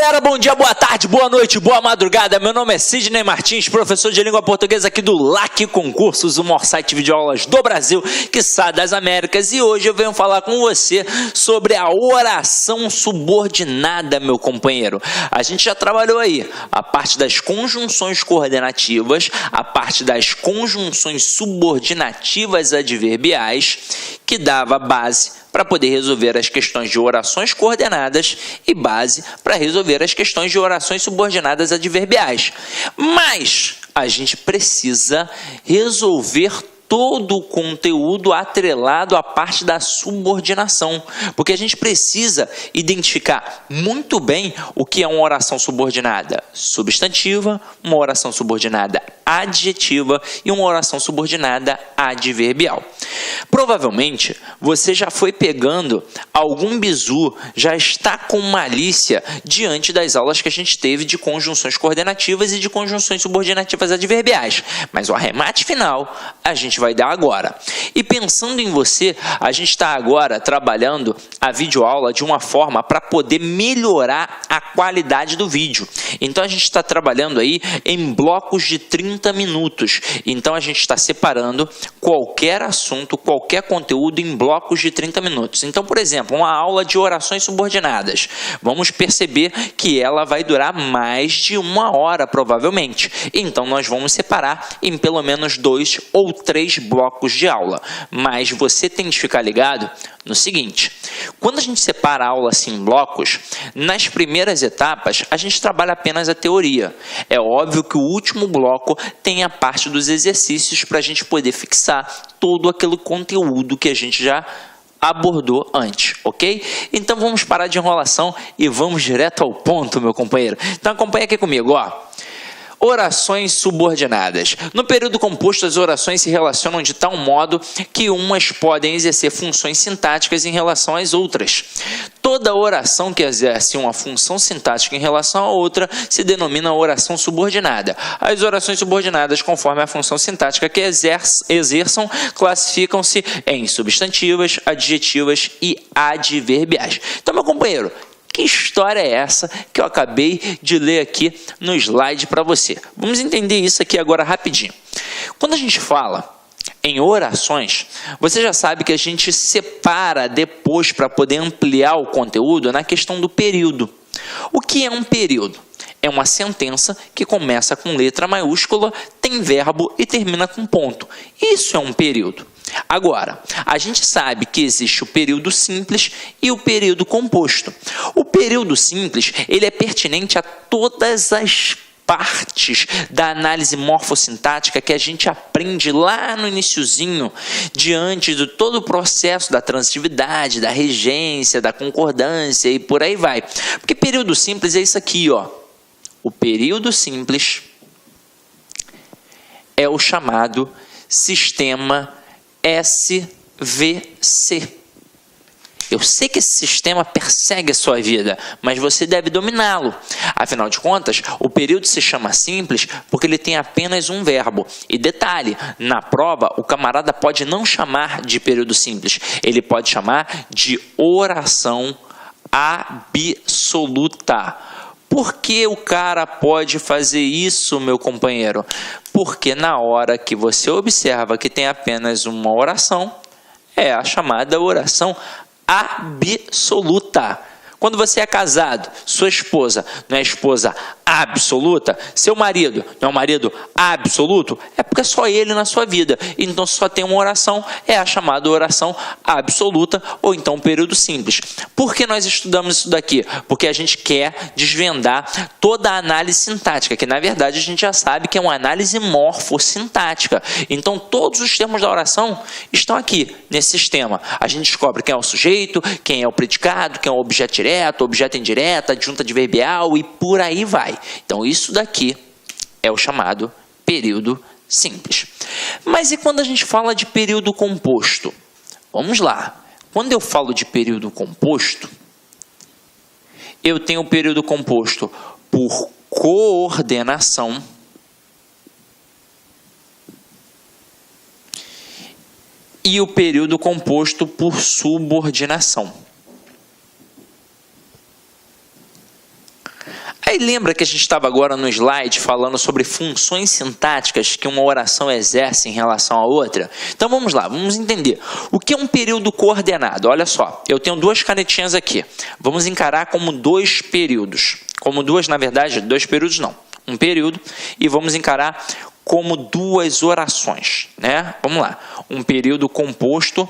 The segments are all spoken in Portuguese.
galera, bom dia, boa tarde, boa noite, boa madrugada. Meu nome é Sidney Martins, professor de língua portuguesa aqui do LAC Concursos, o maior site de videoaulas do Brasil, quiçá das Américas. E hoje eu venho falar com você sobre a oração subordinada, meu companheiro. A gente já trabalhou aí a parte das conjunções coordenativas, a parte das conjunções subordinativas adverbiais, que dava base para poder resolver as questões de orações coordenadas e base para resolver as questões de orações subordinadas adverbiais. Mas a gente precisa resolver todo o conteúdo atrelado à parte da subordinação, porque a gente precisa identificar muito bem o que é uma oração subordinada substantiva, uma oração subordinada adjetiva e uma oração subordinada adverbial. Provavelmente você já foi pegando algum bizu, já está com malícia diante das aulas que a gente teve de conjunções coordenativas e de conjunções subordinativas adverbiais, mas o arremate final a gente vai dar agora. E pensando em você, a gente está agora trabalhando a videoaula de uma forma para poder melhorar a qualidade do vídeo. Então a gente está trabalhando aí em blocos de 30 minutos. Então a gente está separando qualquer assunto, qualquer conteúdo em blocos de 30 minutos. Então, por exemplo, uma aula de orações subordinadas. Vamos perceber que ela vai durar mais de 1 hora, provavelmente. Então nós vamos separar em pelo menos 2 ou 3 blocos de aula. Mas você tem de ficar ligado no seguinte: quando a gente separa a aula assim em blocos, nas primeiras etapas a gente trabalha apenas a teoria. É óbvio que o último bloco tem a parte dos exercícios para a gente poder fixar todo aquele conteúdo que a gente já abordou antes, ok? Então vamos parar de enrolação e vamos direto ao ponto, meu companheiro. Então acompanha aqui comigo, ó. Orações subordinadas. No período composto, as orações se relacionam de tal modo que umas podem exercer funções sintáticas em relação às outras. Toda oração que exerce uma função sintática em relação a outra se denomina oração subordinada. As orações subordinadas, conforme a função sintática que exerçam, classificam-se em substantivas, adjetivas e adverbiais. Então, meu companheiro, que história é essa que eu acabei de ler aqui no slide para você? Vamos entender isso aqui agora rapidinho. Quando a gente fala em orações, você já sabe que a gente separa depois para poder ampliar o conteúdo na questão do período. O que é um período? É uma sentença que começa com letra maiúscula, tem verbo e termina com ponto. Isso é um período. Agora, a gente sabe que existe o período simples e o período composto. O período simples, ele é pertinente a todas as partes da análise morfossintática que a gente aprende lá no iniciozinho, diante de todo o processo da transitividade, da regência, da concordância e por aí vai. Porque período simples é isso aqui, ó. O período simples é o chamado sistema SVC. Eu sei que esse sistema persegue a sua vida, mas você deve dominá-lo. Afinal de contas, o período se chama simples porque ele tem apenas um verbo. E detalhe, na prova, o camarada pode não chamar de período simples, ele pode chamar de oração absoluta. Por que o cara pode fazer isso, meu companheiro? Porque na hora que você observa que tem apenas uma oração, é a chamada oração absoluta. Quando você é casado, sua esposa não é esposa absoluta, seu marido não é um marido absoluto, é porque é só ele na sua vida. Então, só tem uma oração, é a chamada oração absoluta, ou então período simples. Por que nós estudamos isso daqui? Porque a gente quer desvendar toda a análise sintática, que na verdade a gente já sabe que é uma análise morfossintática. Então, todos os termos da oração estão aqui, nesse sistema. A gente descobre quem é o sujeito, quem é o predicado, quem é o objeto direto, objeto indireto, adjunta adverbial e por aí vai. Então, isso daqui é o chamado período simples. Mas e quando a gente fala de período composto? Vamos lá. Quando eu falo de período composto, eu tenho o período composto por coordenação e o período composto por subordinação. Aí lembra que a gente estava agora no slide falando sobre funções sintáticas que uma oração exerce em relação à outra? Então vamos lá, vamos entender. O que é um período coordenado? Olha só, eu tenho duas canetinhas aqui. Vamos encarar como dois períodos. Como duas, na verdade, dois períodos não. Um período, e vamos encarar como duas orações, né? Vamos lá. Um período composto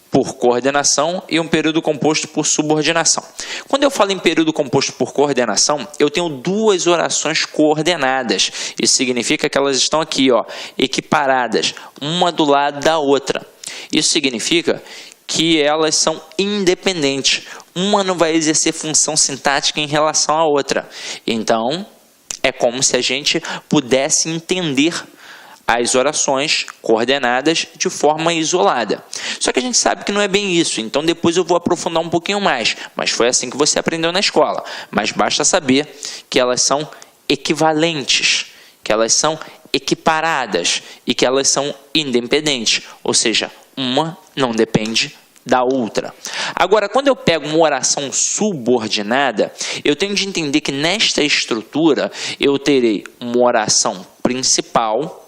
por coordenação e um período composto por subordinação. Quando eu falo em período composto por coordenação, eu tenho duas orações coordenadas. Isso significa que elas estão aqui, ó, equiparadas, uma do lado da outra. Isso significa que elas são independentes. Uma não vai exercer função sintática em relação à outra. Então, é como se a gente pudesse entender as orações coordenadas de forma isolada. Só que a gente sabe que não é bem isso, então depois eu vou aprofundar um pouquinho mais. Mas foi assim que você aprendeu na escola. Mas basta saber que elas são equivalentes, que elas são equiparadas e que elas são independentes. Ou seja, uma não depende da outra. Agora, quando eu pego uma oração subordinada, eu tenho de entender que nesta estrutura eu terei uma oração principal,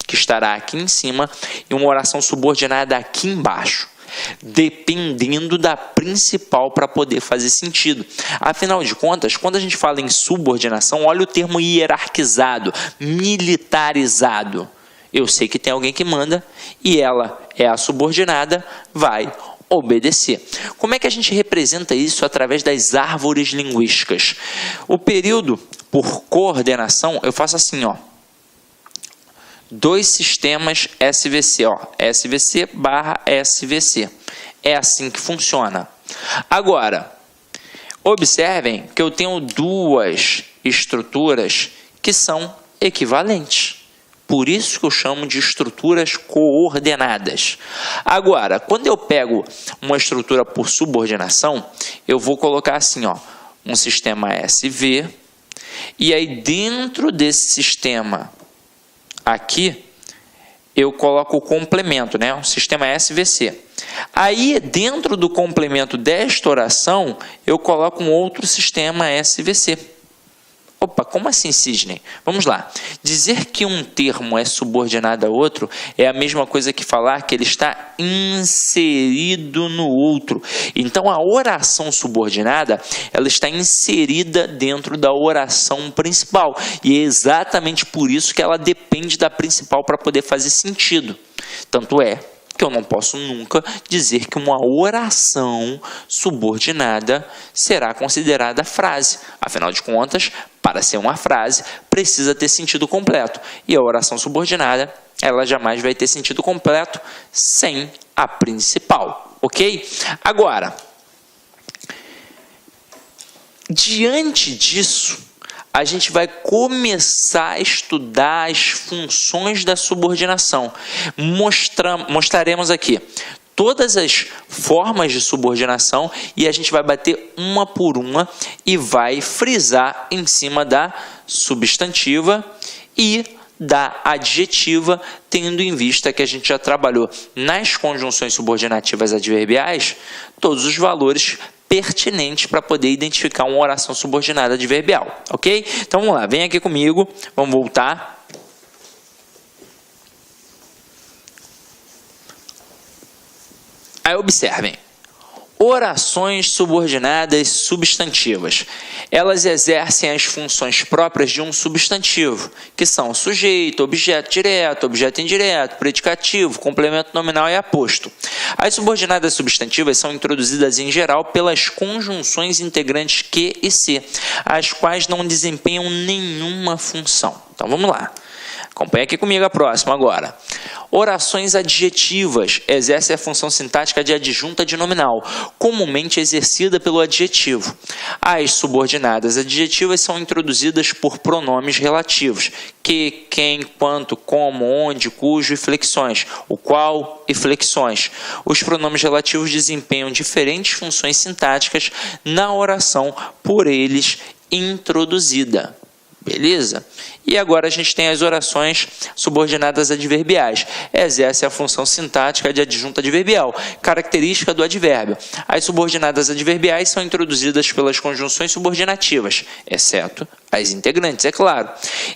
que estará aqui em cima, e uma oração subordinada aqui embaixo, dependendo da principal para poder fazer sentido. Afinal de contas, quando a gente fala em subordinação, olha o termo hierarquizado, militarizado. Eu sei que tem alguém que manda e ela é a subordinada, vai obedecer. Como é que a gente representa isso através das árvores linguísticas? O período por coordenação, eu faço assim, ó. Dois sistemas SVC, ó, SVC barra SVC. É assim que funciona. Agora, observem que eu tenho duas estruturas que são equivalentes. Por isso que eu chamo de estruturas coordenadas. Agora, quando eu pego uma estrutura por subordinação, eu vou colocar assim, ó, um sistema SV, e aí dentro desse sistema aqui, eu coloco o complemento, né? O sistema SVC. Aí, dentro do complemento desta oração, eu coloco um outro sistema SVC. Opa, como assim, Sidney? Vamos lá. Dizer que um termo é subordinado a outro é a mesma coisa que falar que ele está inserido no outro. Então, a oração subordinada, ela está inserida dentro da oração principal. E é exatamente por isso que ela depende da principal para poder fazer sentido. Tanto é que eu não posso nunca dizer que uma oração subordinada será considerada frase. Afinal de contas, para ser uma frase, precisa ter sentido completo. E a oração subordinada, ela jamais vai ter sentido completo sem a principal, ok? Agora, diante disso, a gente vai começar a estudar as funções da subordinação. Mostraremos aqui todas as formas de subordinação e a gente vai bater uma por uma e vai frisar em cima da substantiva e da adjetiva, tendo em vista que a gente já trabalhou nas conjunções subordinativas adverbiais todos os valores pertinentes para poder identificar uma oração subordinada adverbial, ok? Então vamos lá, vem aqui comigo, vamos voltar. Aí observem, orações subordinadas substantivas. Elas exercem as funções próprias de um substantivo, que são sujeito, objeto direto, objeto indireto, predicativo, complemento nominal e aposto. As subordinadas substantivas são introduzidas em geral pelas conjunções integrantes que e se, as quais não desempenham nenhuma função. Então vamos lá. Acompanhe aqui comigo a próxima agora. Orações adjetivas exercem a função sintática de adjunta de nominal, comumente exercida pelo adjetivo. As subordinadas adjetivas são introduzidas por pronomes relativos, que, quem, quanto, como, onde, cujo e flexões, o qual e flexões. Os pronomes relativos desempenham diferentes funções sintáticas na oração por eles introduzida. Beleza? E agora a gente tem as orações subordinadas adverbiais. Exerce a função sintática de adjunto adverbial, característica do advérbio. As subordinadas adverbiais são introduzidas pelas conjunções subordinativas, exceto as integrantes, é claro,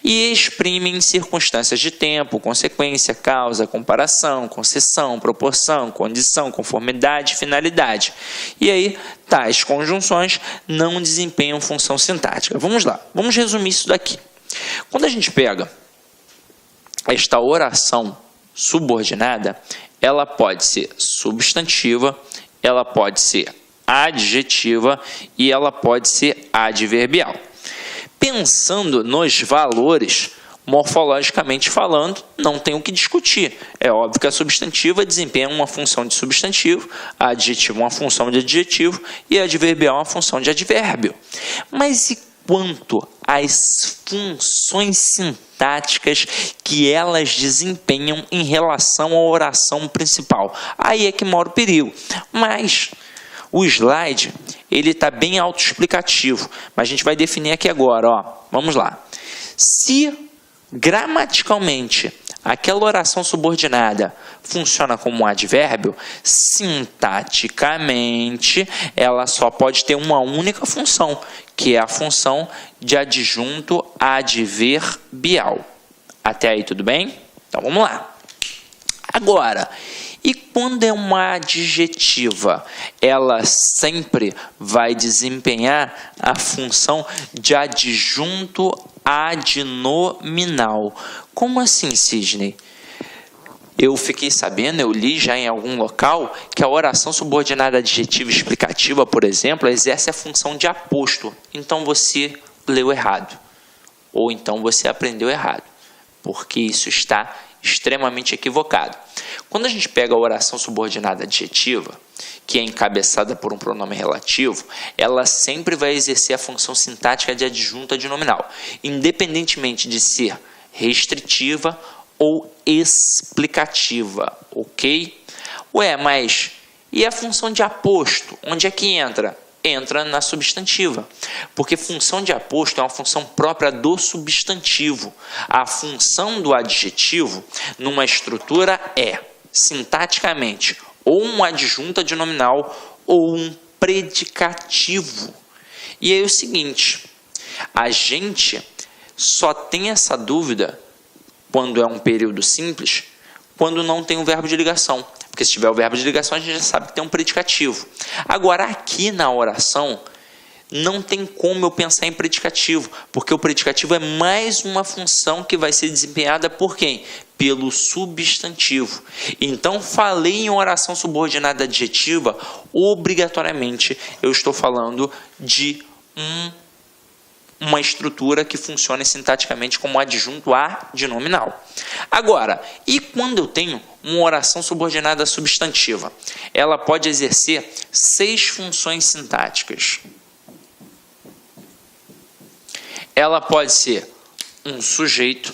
e exprimem circunstâncias de tempo, consequência, causa, comparação, concessão, proporção, condição, conformidade, finalidade. E aí, tais conjunções não desempenham função sintática. Vamos lá, vamos resumir isso daqui. Quando a gente pega esta oração subordinada, ela pode ser substantiva, ela pode ser adjetiva e ela pode ser adverbial. Pensando nos valores, morfologicamente falando, não tem o que discutir. É óbvio que a substantiva desempenha uma função de substantivo, a adjetiva uma função de adjetivo e a adverbial uma função de advérbio. Mas e quanto às funções sintáticas que elas desempenham em relação à oração principal? Aí é que mora o perigo. Mas o slide, ele está bem autoexplicativo, mas a gente vai definir aqui agora, ó. Vamos lá. Se gramaticalmente aquela oração subordinada funciona como um advérbio, sintaticamente ela só pode ter uma única função, que é a função de adjunto adverbial. Até aí tudo bem? Então vamos lá. Agora, e quando é uma adjetiva, ela sempre vai desempenhar a função de adjunto adnominal. Como assim, Sidney? Eu fiquei sabendo, eu li já em algum local, que a oração subordinada adjetiva explicativa, por exemplo, exerce a função de aposto. Então você leu errado. Ou então você aprendeu errado. Porque isso está extremamente equivocado. Quando a gente pega a oração subordinada adjetiva, que é encabeçada por um pronome relativo, ela sempre vai exercer a função sintática de adjunto adnominal, independentemente de ser restritiva ou explicativa, ok? Ué, mas e a função de aposto? Onde é que entra? Entra na substantiva, porque função de aposto é uma função própria do substantivo. A função do adjetivo, numa estrutura, é, sintaticamente, ou um adjunto adnominal ou um predicativo. E aí é o seguinte, a gente só tem essa dúvida quando é um período simples, quando não tem um verbo de ligação. Porque se tiver o verbo de ligação, a gente já sabe que tem um predicativo. Agora, aqui na oração, não tem como eu pensar em predicativo, porque o predicativo é mais uma função que vai ser desempenhada por quem? Pelo substantivo. Então, falei em oração subordinada adjetiva, obrigatoriamente eu estou falando de uma estrutura que funciona sintaticamente como adjunto adnominal. Agora, e quando eu tenho uma oração subordinada substantiva? Ela pode exercer 6 funções sintáticas. Ela pode ser um sujeito,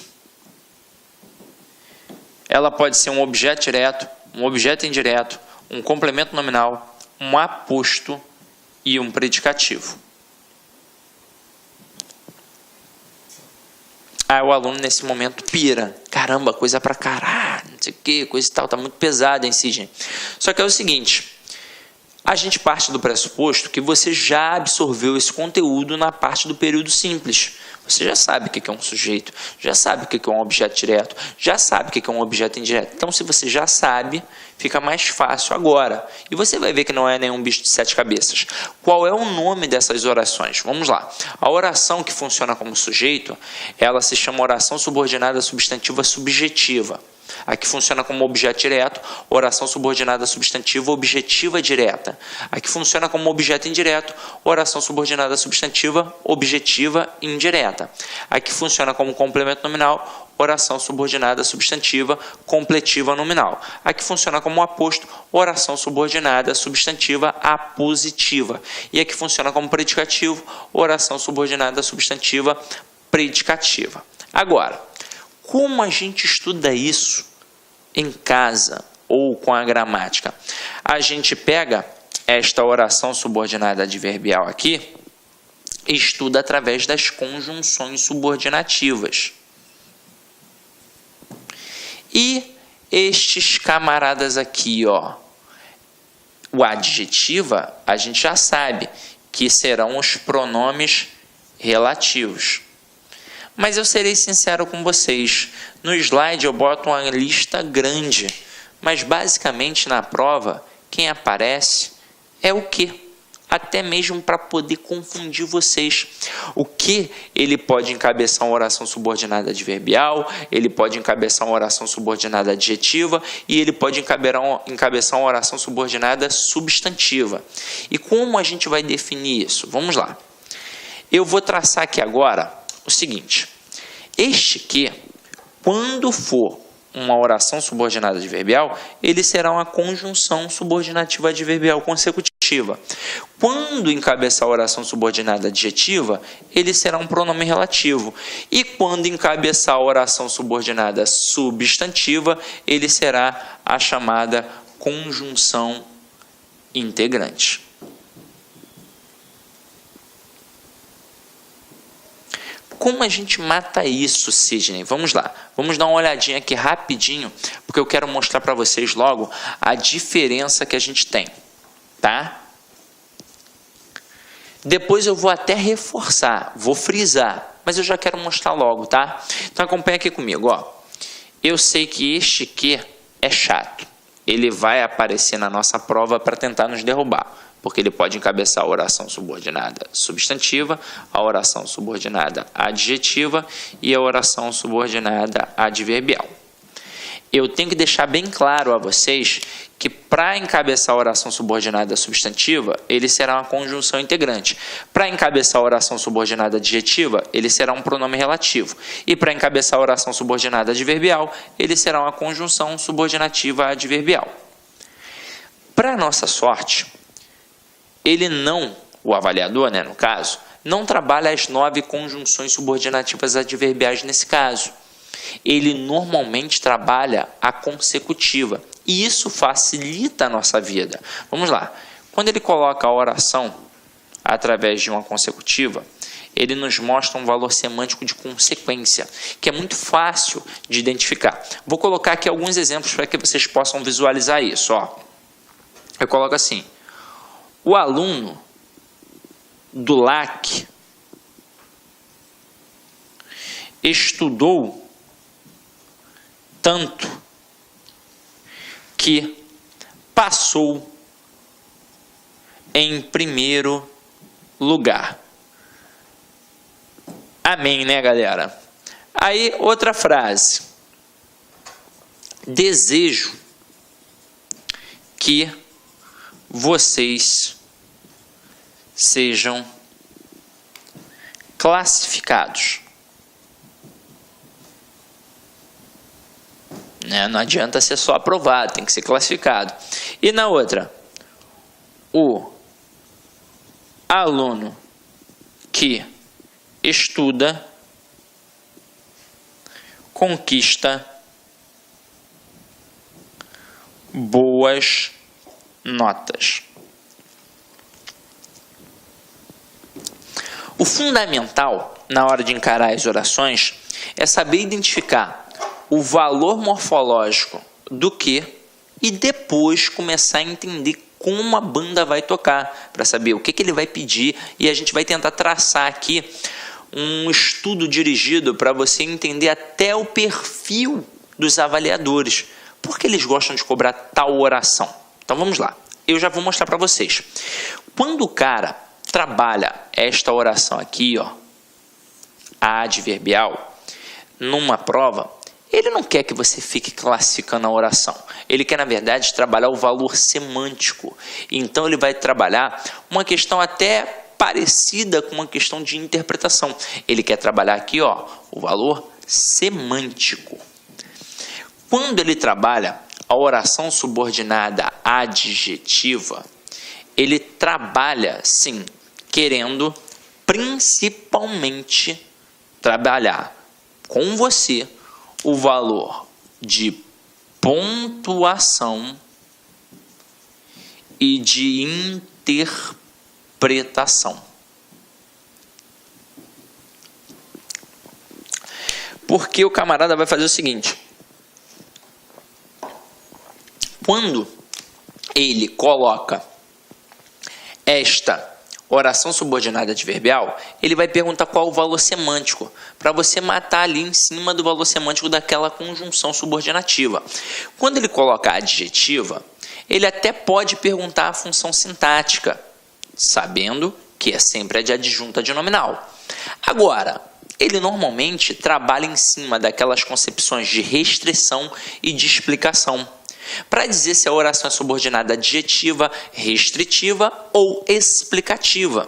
ela pode ser um objeto direto, um objeto indireto, um complemento nominal, um aposto e um predicativo. Aí o aluno nesse momento pira. Caramba, coisa pra caralho, não sei o que, coisa e tal, tá muito pesado, hein, Sidney? Só que é o seguinte, a gente parte do pressuposto que você já absorveu esse conteúdo na parte do período simples. Você já sabe o que é um sujeito, já sabe o que é um objeto direto, já sabe o que é um objeto indireto. Então, se você já sabe, fica mais fácil agora. E você vai ver que não é nenhum bicho de 7 cabeças. Qual é o nome dessas orações? Vamos lá. A oração que funciona como sujeito, ela se chama oração subordinada substantiva subjetiva. A que funciona como objeto direto, oração subordinada substantiva objetiva direta. A que funciona como objeto indireto, oração subordinada substantiva objetiva indireta. A que funciona como complemento nominal, oração subordinada substantiva completiva nominal. A que funciona como aposto, oração subordinada substantiva apositiva. E a que funciona como predicativo, oração subordinada substantiva predicativa. Agora, como a gente estuda isso em casa ou com a gramática? A gente pega esta oração subordinada adverbial aqui estuda através das conjunções subordinativas. E estes camaradas aqui, ó, o adjetiva, a gente já sabe que serão os pronomes relativos. Mas eu serei sincero com vocês, no slide eu boto uma lista grande, mas basicamente na prova, quem aparece é o que? Até mesmo para poder confundir vocês. O que ele pode encabeçar uma oração subordinada adverbial, ele pode encabeçar uma oração subordinada adjetiva e ele pode encabeçar uma oração subordinada substantiva. E como a gente vai definir isso? Vamos lá. Eu vou traçar aqui agora o seguinte. Este que, quando for uma oração subordinada adverbial, ele será uma conjunção subordinativa adverbial consecutiva. Quando encabeçar a oração subordinada adjetiva, ele será um pronome relativo. E quando encabeçar a oração subordinada substantiva, ele será a chamada conjunção integrante. Como a gente mata isso, Sidney? Vamos lá. Vamos dar uma olhadinha aqui rapidinho, porque eu quero mostrar para vocês logo a diferença que a gente tem, tá? Depois eu vou até reforçar, vou frisar, mas eu já quero mostrar logo, tá? Então acompanha aqui comigo, ó. Eu sei que este que é chato. Ele vai aparecer na nossa prova para tentar nos derrubar, porque ele pode encabeçar a oração subordinada substantiva, a oração subordinada adjetiva e a oração subordinada adverbial. Eu tenho que deixar bem claro a vocês que para encabeçar a oração subordinada substantiva, ele será uma conjunção integrante. Para encabeçar a oração subordinada adjetiva, ele será um pronome relativo. E para encabeçar a oração subordinada adverbial, ele será uma conjunção subordinativa adverbial. Para nossa sorte, ele não, o avaliador, no caso, não trabalha as 9 conjunções subordinativas adverbiais nesse caso. Ele normalmente trabalha a consecutiva. E isso facilita a nossa vida. Vamos lá. Quando ele coloca a oração através de uma consecutiva, ele nos mostra um valor semântico de consequência, que é muito fácil de identificar. Vou colocar aqui alguns exemplos para que vocês possam visualizar isso. Ó. Eu coloco assim. O aluno do LAC estudou tanto que passou em primeiro lugar. Amém, né, galera? Aí, outra frase. Desejo que vocês sejam classificados. Não adianta ser só aprovado, tem que ser classificado. E na outra, o aluno que estuda conquista boas notas. O fundamental na hora de encarar as orações é saber identificar o valor morfológico do que e depois começar a entender como a banda vai tocar, para saber o que ele vai pedir, e a gente vai tentar traçar aqui um estudo dirigido para você entender até o perfil dos avaliadores, porque eles gostam de cobrar tal oração. Então vamos lá, eu já vou mostrar para vocês. Quando o cara trabalha esta oração aqui, ó, a adverbial, numa prova, ele não quer que você fique classificando a oração. Ele quer, na verdade, trabalhar o valor semântico. Então, ele vai trabalhar uma questão até parecida com uma questão de interpretação. Ele quer trabalhar aqui, ó, o valor semântico. Quando ele trabalha a oração subordinada adjetiva, ele trabalha, sim, querendo principalmente trabalhar com você o valor de pontuação e de interpretação. Porque o camarada vai fazer o seguinte: quando ele coloca esta oração subordinada adverbial, ele vai perguntar qual o valor semântico, para você matar ali em cima do valor semântico daquela conjunção subordinativa. Quando ele coloca a adjetiva, ele até pode perguntar a função sintática, sabendo que é sempre a de adjunta de nominal. Agora, ele normalmente trabalha em cima daquelas concepções de restrição e de explicação, para dizer se a oração é subordinada adjetiva, restritiva ou explicativa.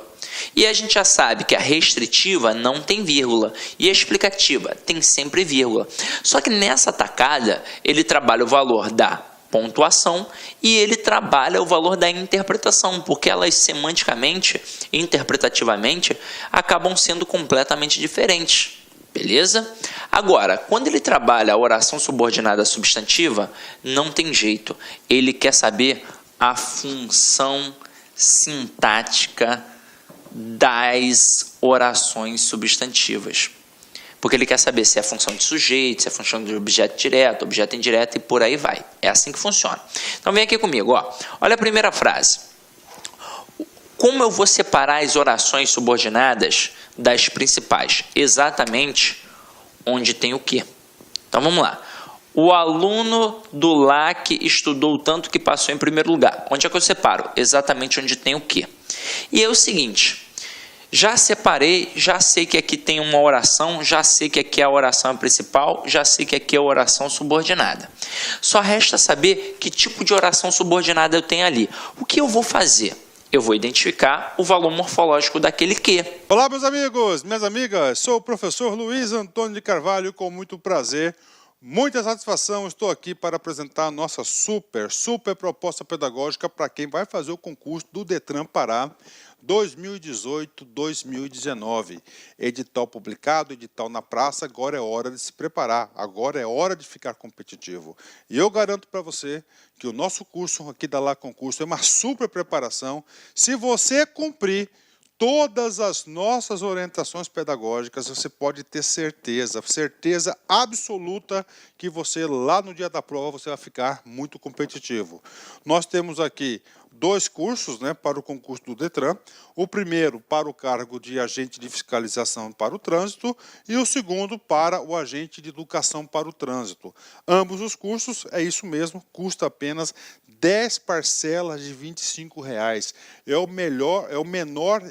E a gente já sabe que a restritiva não tem vírgula e a explicativa tem sempre vírgula. Só que nessa tacada ele trabalha o valor da pontuação e ele trabalha o valor da interpretação, porque elas semanticamente e interpretativamente acabam sendo completamente diferentes. Beleza? Agora, quando ele trabalha a oração subordinada substantiva, não tem jeito. Ele quer saber a função sintática das orações substantivas. Porque ele quer saber se é função de sujeito, se é função de objeto direto, objeto indireto e por aí vai. É assim que funciona. Então vem aqui comigo, ó. Olha a primeira frase. Como eu vou separar as orações subordinadas das principais? Exatamente onde tem o quê. Então vamos lá. O aluno do LAC estudou tanto que passou em primeiro lugar. Onde é que eu separo? Exatamente onde tem o quê. E é o seguinte, já separei, já sei que aqui tem uma oração, já sei que aqui a oração é principal, já sei que aqui é a oração subordinada. Só resta saber que tipo de oração subordinada eu tenho ali. O que eu vou fazer? Eu vou identificar o valor morfológico daquele que. Olá, meus amigos, minhas amigas. Sou o professor Luiz Antônio de Carvalho, com muito prazer, muita satisfação. Estou aqui para apresentar a nossa super proposta pedagógica para quem vai fazer o concurso do Detran Pará 2018-2019. Edital publicado, edital na praça, agora é hora de se preparar, agora é hora de ficar competitivo. E eu garanto para você que o nosso curso aqui da Lá Concurso é uma super preparação. Se você cumprir todas as nossas orientações pedagógicas, você pode ter certeza absoluta que você, lá no dia da prova, você vai ficar muito competitivo. Nós temos aqui 2 cursos, né, para o concurso do Detran. O primeiro para o cargo de agente de fiscalização para o trânsito e o segundo para o agente de educação para o trânsito. Ambos os cursos, é isso mesmo, custa apenas 10 parcelas de R$ 25. É o menor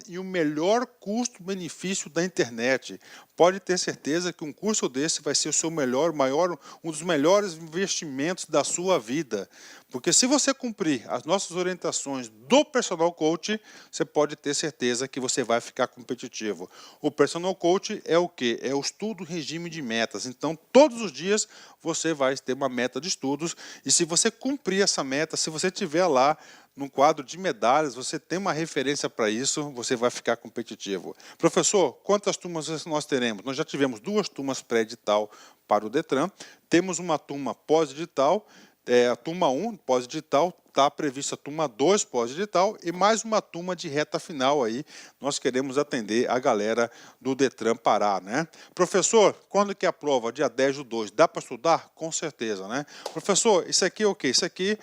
e o melhor custo-benefício da internet. Pode ter certeza que um curso desse vai ser o seu um dos melhores investimentos da sua vida. Porque se você cumprir as nossas orientações do Personal Coach, você pode ter certeza que você vai ficar competitivo. O Personal Coach é o quê? É o estudo regime de metas. Então, todos os dias você vai ter uma meta de estudos e se você cumprir essa meta, se você tiver lá num quadro de medalhas, você tem uma referência para isso, você vai ficar competitivo. Professor, quantas turmas nós teremos? Nós já tivemos 2 turmas pré-edital para o Detran, temos uma turma pós-edital, a turma 1 pós-edital, está prevista a turma 2 pós-edital e mais uma turma de reta final aí. Nós queremos atender a galera do Detran Pará, né? Professor, quando que é a prova? Dia 10/2. Dá para estudar? Com certeza, né? Professor, isso aqui é o quê? Isso aqui,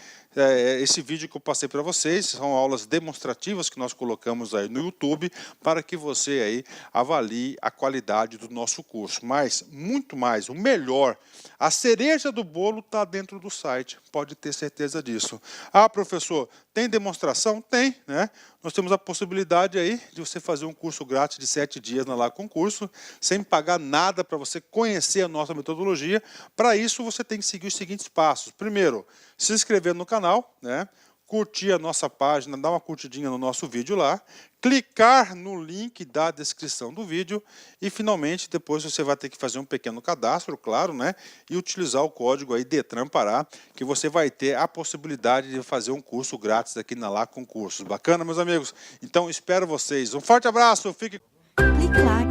esse vídeo que eu passei para vocês, são aulas demonstrativas que nós colocamos aí no YouTube para que você aí avalie a qualidade do nosso curso. Mas, muito mais, o melhor, a cereja do bolo está dentro do site, pode ter certeza disso. Ah, professor, tem demonstração? Tem, né? Nós temos a possibilidade aí de você fazer um curso grátis de 7 dias na Lá Concurso, sem pagar nada para você conhecer a nossa metodologia. Para isso, você tem que seguir os seguintes passos. Primeiro, se inscrever no canal, né? Curtir a nossa página, dar uma curtidinha no nosso vídeo lá, clicar no link da descrição do vídeo e, finalmente, depois você vai ter que fazer um pequeno cadastro, claro, né? E utilizar o código aí Detran Pará, que você vai ter a possibilidade de fazer um curso grátis aqui na Lá Concursos. Bacana, meus amigos? Então, espero vocês. Um forte abraço, fique... Clique lá.